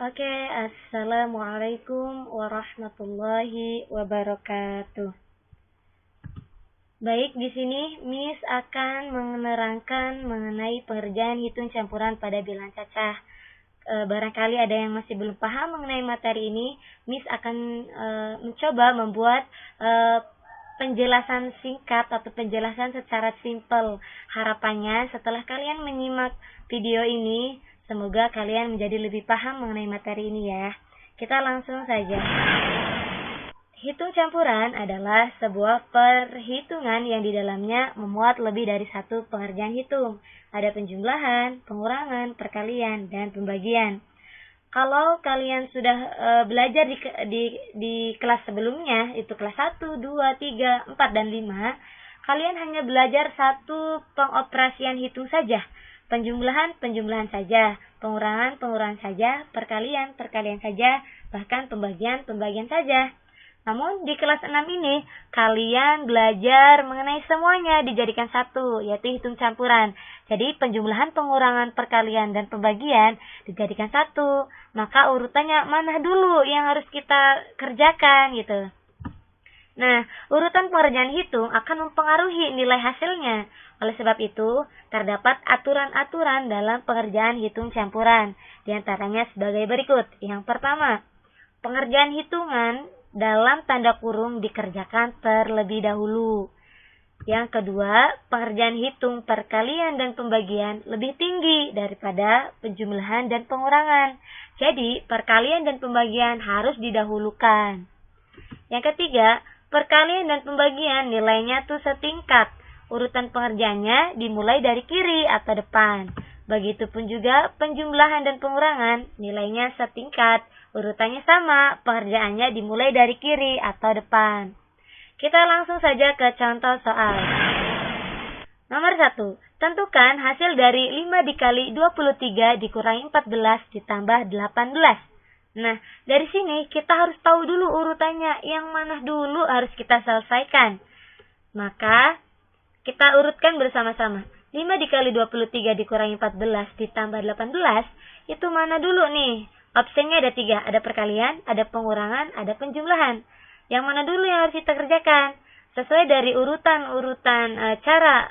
Oke, assalamualaikum warahmatullahi wabarakatuh. Baik, di sini Miss akan menerangkan mengenai pengerjaan hitung campuran pada bilangan cacah. Barangkali ada yang masih belum paham mengenai materi ini, Miss akan mencoba membuat penjelasan singkat atau penjelasan secara simpel. Harapannya setelah kalian menyimak video ini, semoga kalian menjadi lebih paham mengenai materi ini ya. Kita langsung saja. Hitung campuran adalah sebuah perhitungan yang di dalamnya memuat lebih dari satu pengerjaan hitung. Ada penjumlahan, pengurangan, perkalian, dan pembagian. Kalau kalian sudah belajar di kelas sebelumnya, itu kelas 1, 2, 3, 4, dan 5, kalian hanya belajar satu pengoperasian hitung saja. Penjumlahan saja, pengurangan saja, perkalian saja, bahkan pembagian saja. Namun di kelas 6 ini, kalian belajar mengenai semuanya dijadikan satu, yaitu hitung campuran. Jadi penjumlahan, pengurangan, perkalian, dan pembagian dijadikan satu. Maka urutannya mana dulu yang harus kita kerjakan gitu. Nah, urutan pengerjaan hitung akan mempengaruhi nilai hasilnya. Oleh sebab itu, terdapat aturan-aturan dalam pengerjaan hitung campuran. Di antaranya sebagai berikut. Yang pertama, pengerjaan hitungan dalam tanda kurung dikerjakan terlebih dahulu. Yang kedua, pengerjaan hitung perkalian dan pembagian lebih tinggi daripada penjumlahan dan pengurangan. Jadi, perkalian dan pembagian harus didahulukan. Yang ketiga, perkalian dan pembagian nilainya tuh setingkat. Urutan pengerjaannya dimulai dari kiri atau depan. Begitupun juga penjumlahan dan pengurangan nilainya setingkat. Urutannya sama, pengerjaannya dimulai dari kiri atau depan. Kita langsung saja ke contoh soal. Nomor 1. Tentukan hasil dari 5 dikali 23 dikurangi 14 ditambah 18. Nah, dari sini kita harus tahu dulu urutannya. Yang mana dulu harus kita selesaikan. Maka, kita urutkan bersama-sama. 5 dikali 23 dikurangi 14 ditambah 18, itu mana dulu nih? Opsinya ada 3, ada perkalian, ada pengurangan, ada penjumlahan. Yang mana dulu yang harus kita kerjakan? Sesuai dari urutan cara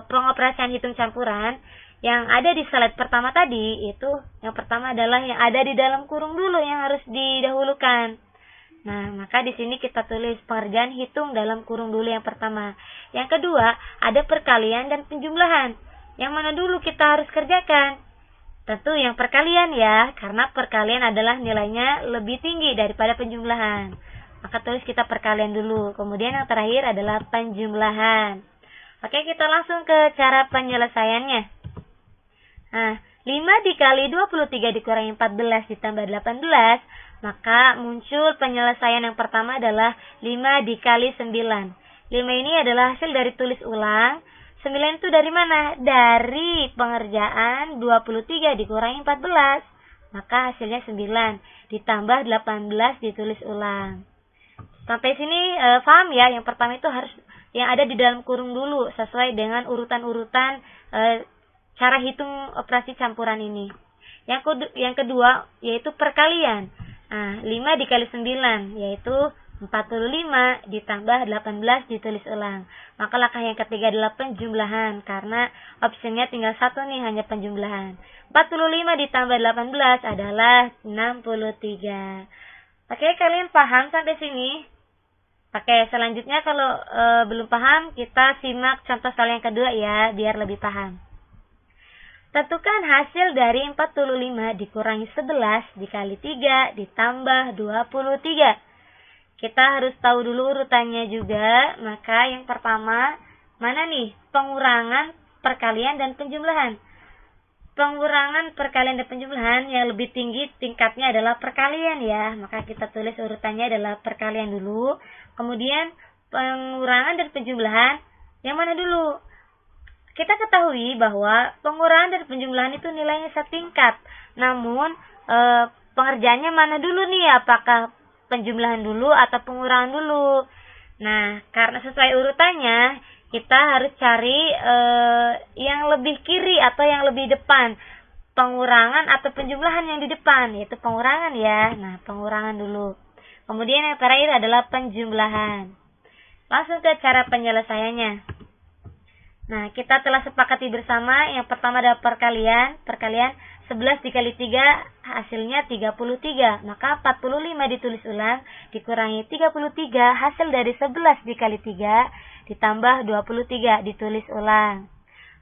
pengoperasian hitung campuran yang ada di slide pertama tadi, itu yang pertama adalah yang ada di dalam kurung dulu yang harus didahulukan. Nah, maka di sini kita tulis pengerjaan hitung dalam kurung dulu yang pertama. Yang kedua, ada perkalian dan penjumlahan. Yang mana dulu kita harus kerjakan? Tentu yang perkalian ya, karena perkalian adalah nilainya lebih tinggi daripada penjumlahan. Maka tulis kita perkalian dulu. Kemudian yang terakhir adalah penjumlahan. Oke, kita langsung ke cara penyelesaiannya. Nah, 5 dikali 23 dikurangi 14 ditambah 18, maka muncul penyelesaian yang pertama adalah 5 dikali 9. 5 ini adalah hasil dari tulis ulang. 9 itu dari mana? Dari pengerjaan 23 dikurangi 14. Maka hasilnya 9. Ditambah 18 ditulis ulang. Sampai sini paham ya? Yang pertama itu harus yang ada di dalam kurung dulu. Sesuai dengan urutan-urutan cara hitung operasi campuran ini. Yang kedua yaitu perkalian. Nah, 5 dikali 9 yaitu 45 ditambah 18 ditulis ulang. Maka langkah yang ketiga adalah penjumlahan. Karena opsinya tinggal satu nih, hanya penjumlahan. 45 ditambah 18 adalah 63. Oke, kalian paham sampai sini? Oke, selanjutnya kalau belum paham, kita simak contoh soal yang kedua ya, biar lebih paham. Tentukan hasil dari 45 dikurangi 11 dikali 3 ditambah 23. Kita harus tahu dulu urutannya juga. Maka yang pertama, mana nih? Pengurangan, perkalian, dan penjumlahan. Pengurangan, perkalian, dan penjumlahan yang lebih tinggi tingkatnya adalah perkalian ya. Maka kita tulis urutannya adalah perkalian dulu. Kemudian pengurangan dan penjumlahan yang mana dulu? Kita ketahui bahwa pengurangan dan penjumlahan itu nilainya setingkat. Namun pengerjaannya mana dulu nih? Apakah penjumlahan dulu atau pengurangan dulu? Nah, karena sesuai urutannya, kita harus cari yang lebih kiri atau yang lebih depan. pengurangan atau penjumlahan yang di depan, yaitu pengurangan ya. Nah, pengurangan dulu. Kemudian yang terakhir adalah penjumlahan. Langsung ke cara penyelesaiannya. Nah, kita telah sepakati bersama, yang pertama adalah perkalian. 11 dikali 3 hasilnya 33. Maka 45 ditulis ulang, dikurangi 33, hasil dari 11 dikali 3, ditambah 23, ditulis ulang.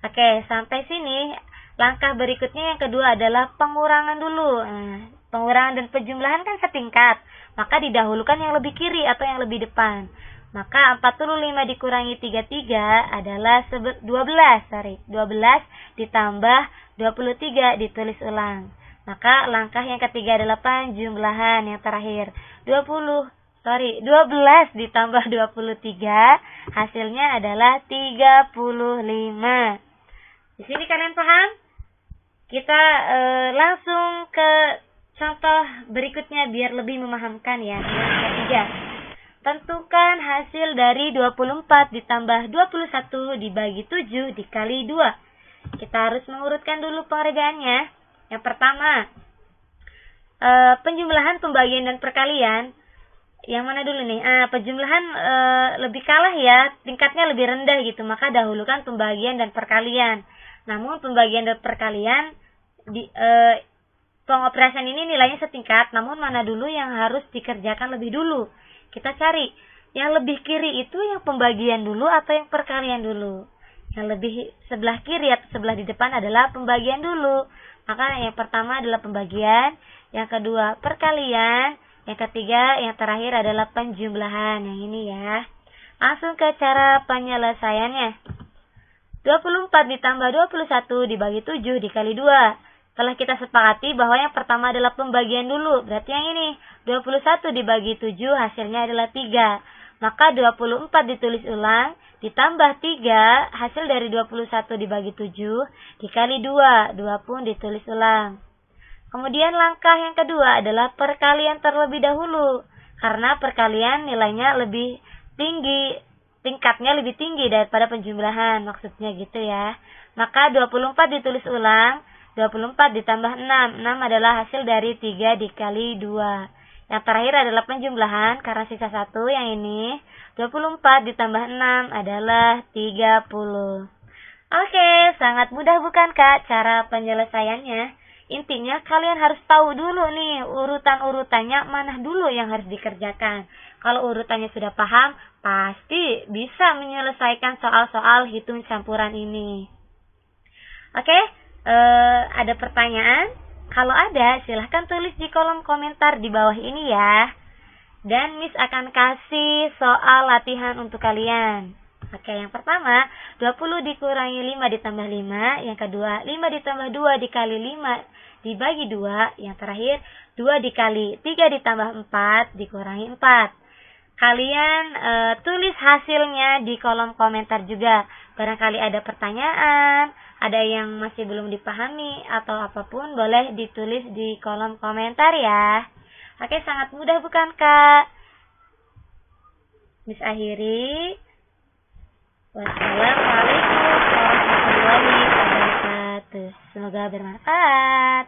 Oke, sampai sini. Langkah berikutnya yang kedua adalah pengurangan dulu. Nah, pengurangan dan penjumlahan kan setingkat, maka didahulukan yang lebih kiri atau yang lebih depan. Maka 45 dikurangi 33 adalah 12 ditambah 23, ditulis ulang. Maka langkah yang ketiga adalah penjumlahan yang terakhir. 12 ditambah 23, hasilnya adalah 35. Di sini kalian paham? Kita langsung ke contoh berikutnya biar lebih memahamkan ya. Yang ketiga, tentukan hasil dari 24 ditambah 21 dibagi 7 dikali 2. Kita harus mengurutkan dulu pengerjaannya. Yang pertama, penjumlahan, pembagian, dan perkalian. Yang mana dulu nih? Penjumlahan lebih kalah ya, tingkatnya lebih rendah gitu. Maka dahulukan pembagian dan perkalian. Namun pembagian dan perkalian pengoperasian ini nilainya setingkat, namun mana dulu yang harus dikerjakan lebih dulu. Kita cari yang lebih kiri itu yang pembagian dulu atau yang perkalian dulu. Yang lebih sebelah kiri atau sebelah di depan adalah pembagian dulu. Maka yang pertama adalah pembagian, yang kedua perkalian, yang ketiga, yang terakhir adalah penjumlahan. Yang ini ya. Langsung ke cara penyelesaiannya. 24 ditambah 21 dibagi 7 dikali 2. Setelah kita sepakati bahwa yang pertama adalah pembagian dulu, berarti yang ini 21 dibagi 7 hasilnya adalah 3. Maka 24 ditulis ulang, ditambah 3, hasil dari 21 dibagi 7 dikali 2. 2 pun ditulis ulang. Kemudian langkah yang kedua adalah perkalian terlebih dahulu. Karena perkalian nilainya lebih tinggi, tingkatnya lebih tinggi daripada penjumlahan, maksudnya gitu ya. Maka 24 ditulis ulang, 24 ditambah 6. 6 adalah hasil dari 3 dikali 2. Yang terakhir adalah penjumlahan, karena sisa 1 yang ini. 24 ditambah 6 adalah 30. Oke, sangat mudah bukan Kak cara penyelesaiannya? Intinya kalian harus tahu dulu nih urutan-urutannya mana dulu yang harus dikerjakan. Kalau urutannya sudah paham, pasti bisa menyelesaikan soal-soal hitung campuran ini. Oke, ada pertanyaan? Kalau ada, silahkan tulis di kolom komentar di bawah ini ya. Dan Miss akan kasih soal latihan untuk kalian. Oke, yang pertama, 20 dikurangi 5 ditambah 5. Yang kedua, 5 ditambah 2 dikali 5 dibagi 2. Yang terakhir, 2 dikali 3 ditambah 4 dikurangi 4. Kalian tulis hasilnya di kolom komentar juga. Barangkali ada pertanyaan, ada yang masih belum dipahami, atau apapun boleh ditulis di kolom komentar ya. Oke, sangat mudah bukan Kak? Miss akhiri. Wassalamualaikum warahmatullahi wabarakatuh. Semoga bermanfaat.